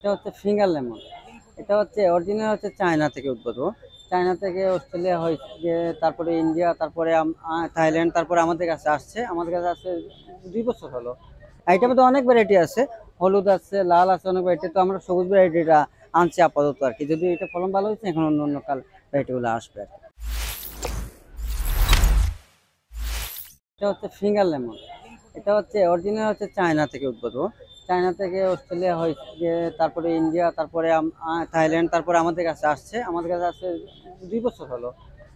এটা হচ্ছে finger lemon. এটা হচ্ছে অরিজিনাল, হচ্ছে চায়না থেকে উদ্ভূত। চায়না থেকে অস্ট্রেলিয়া হয়েছে, তারপরে ইন্ডিয়া, তারপরে থাইল্যান্ড, তারপরে আমাদের কাছে আসছে। আমাদের কাছে আসছে 2 বছর হলো। আইটেমে তো অনেক ভ্যারাইটি আছে, হলুদ আছে, লাল আছে, অনেক ভ্যারাইটি। তো আমরা সবুজ ভ্যারাইটিটা আনছি আপাতত আর কি। যদি এটা ফলন ভালো হয়েছে, এখন অন্য অন্য কাল ভ্যারাইটিগুলো আসবে আর কি। এটা হচ্ছে ফিঙ্গার লেমন। এটা হচ্ছে অরিজিনাল, হচ্ছে চায়না থেকে উদ্ভূত। চায়না থেকে অস্ট্রেলিয়া হয়েছে, তারপরে ইন্ডিয়া, তারপরে থাইল্যান্ড, তারপরে আমাদের কাছে আসছে। আমাদের কাছে আসছে 2 বছর হলো।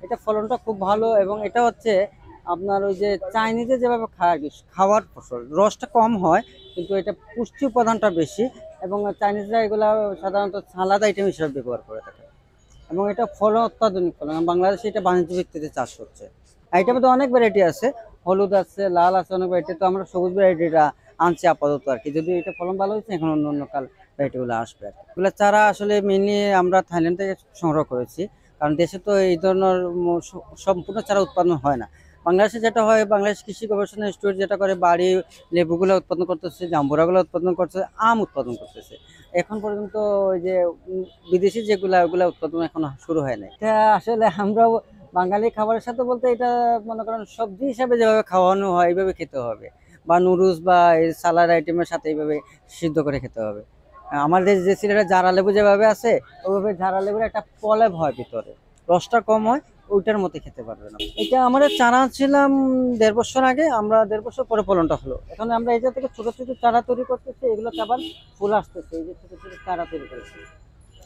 এটা ফলনটা খুব ভালো, এবং এটা হচ্ছে আপনার ওই যে চাইনিজে যেভাবে খায় আর কি, খাওয়ার ফসল, রসটা কম হয় কিন্তু এটা পুষ্টি উপাদানটা বেশি। এবং চাইনিজরা এগুলা সাধারণত সালাদ আইটেম হিসেবে ব্যবহার করে থাকে। এবং এটা ফলন অত্যাধুনিক ফলন, এবং বাংলাদেশে এটা বাণিজ্য ভিত্তিতে চাষ হচ্ছে। আইটেমে তো অনেক ভ্যারাইটি আছে, হলুদ আছে, লাল আছে, অনেক ভ্যারাইটি। তো আমরা সবুজ ভ্যারাইটিটা আনছি আপাতত আর কি। যদি এটা ফলন ভালো হয়েছে, এখন অন্য অন্য কাল ভ্যারাইটিগুলো আসবে আর কি। এগুলো চারা আসলে মেনলি আমরা থাইল্যান্ড থেকে সংগ্রহ করেছি, কারণ দেশে তো এই ধরনের সম্পূর্ণ চারা উৎপাদন হয় না। বাংলাদেশে যেটা হয়, বাংলাদেশ কৃষি গবেষণা ইনস্টিটিউট যেটা করে, বাড়ি লেবুগুলো উৎপাদন করতেছে, জাম্বুরাগুলো উৎপাদন করতেছে, আম উৎপাদন করতেছে। এখন পর্যন্ত ওই যে বিদেশি যেগুলা, ওগুলা উৎপাদন এখন শুরু হয় নাই। এটা আসলে আমরা বাঙালি খাবারের সাথে বলতে, এটা মনে করেন সবজি হিসাবে যেভাবে খাওয়ানো হয় এইভাবে খেতে হবে, বা নুডলস বা এই সালাড আইটেমের সাথে এইভাবে সিদ্ধ করে খেতে হবে। আমাদের যে সিলেটে জারা লেবু যেভাবে আছে, ওইভাবে জারা লেবুর একটা পলেপ হয় ভিতরে, রসটা কম হয়, ওইটার মধ্যে খেতে পারবেন আপনি। এটা আমাদের চারা ছিলাম 1.5 বছর আগে, আমরা 1.5 বছর পরে ফলনটা হলো। এখন আমরা এই যে থেকে ছোট ছোট চারা তৈরি করতেছি, এগুলো আবার ফুল আসতেছে। এই যে ছোট ছোট চারা তৈরি করেছি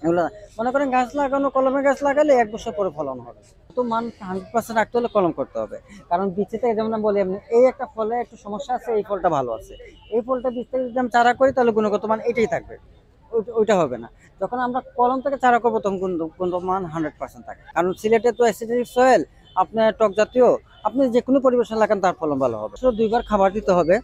এগুলো, মনে করেন গাছ লাগানো, কলমে গাছ লাগালে 1 বছর পরে ফলন হবে। তো মান 100% রাখতে হলে কলম করতে হবে। কারণ বীজ থেকে, যেমন আমি বলি, আপনি এই একটা ফলে একটু সমস্যা আছে, এই ফলটা ভালো আছে, এই ফলটা বীজ থেকে যদি আমি চারা করি, তাহলে গুণগত মান এটাই থাকবে, ওইটা হবে না। যখন আমরা কলম থেকে চারা করবো, তখন গুণগত মান 100% থাকে। কারণ সিলেটে তো অ্যাসিডিক সয়েল, আপনার টক জাতীয়, আপনি যে কোনো পরিবেশন লাগান, তার ফলন ভালো হবে। 2বার খাবার দিতে হবে।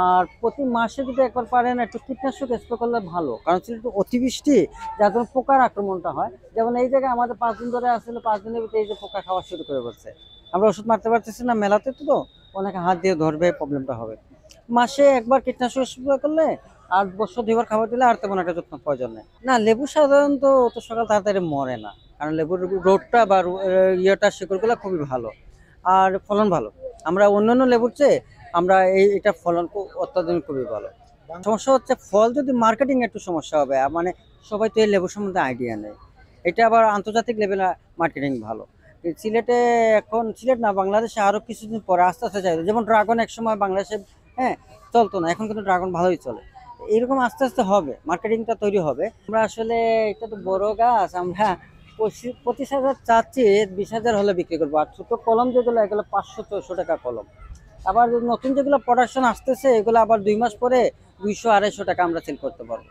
আর প্রতি মাসে যদি একবার পারেন একটু কীটনাশক স্প্রে করলে ভালো, কারণ সিলেটে অতিবৃষ্টি, যার জন্য পোকার আক্রমণটা হয়। যেমন এই জায়গায় আমাদের 5 দিন ধরে আসলে, 5 দিনের ভিতরে এই যে পোকা খাওয়া শুরু করে বলছে। আমরা ওষুধ মারতে পারতেছি না মেলাতে, তো অনেকে হাত দিয়ে ধরবে, প্রবলেমটা হবে। মাসে একবার কীটনাশক স্প্রে করলে, আর বছর 2বার খাবার দিলে, আর তেমন একটা যত্ন প্রয়োজন নেই। না, লেবু সাধারণত অত সকাল তাড়াতাড়ি মরে না, কারণ লেবুর রোডটা বা ইয়েটা, শিকড়গুলো খুবই ভালো, আর ফলন ভালো। আমরা অন্যান্য লেবুর চেয়ে আমরা এটা ফলন অত্যাধুনিক খুবই ভালো। সমস্যা হচ্ছে ফল যদি মার্কেটিং একটু সমস্যা হবে, মানে সবাই তো এই লেবু সম্বন্ধে আইডিয়া নেই। এটা আবার আন্তর্জাতিক লেভেলে মার্কেটিং ভালো। এই সিলেটে, এখন সিলেট না, বাংলাদেশে আরো কিছুদিন পরে আস্তে আস্তে চাইবে। যেমন ড্রাগন এক সময় বাংলাদেশে, হ্যাঁ, চলতো না, এখন কিন্তু ড্রাগন ভালোই চলে। এরকম আস্তে আস্তে হবে, মার্কেটিংটা তৈরি হবে। আমরা আসলে, এটা তো বড় গাছ, আমরা 25,000 চাচ্ছি, 20,000 হলে বিক্রি করবো। আর ছোট কলম যেগুলো, এগুলো 500-600 টাকা কলম। আবার নতুন যেগুলো প্রোডাকশন আসতেছে, এগুলো আবার 2 মাস পরে 200-250 টাকা আমরা সেল করতে পারবো।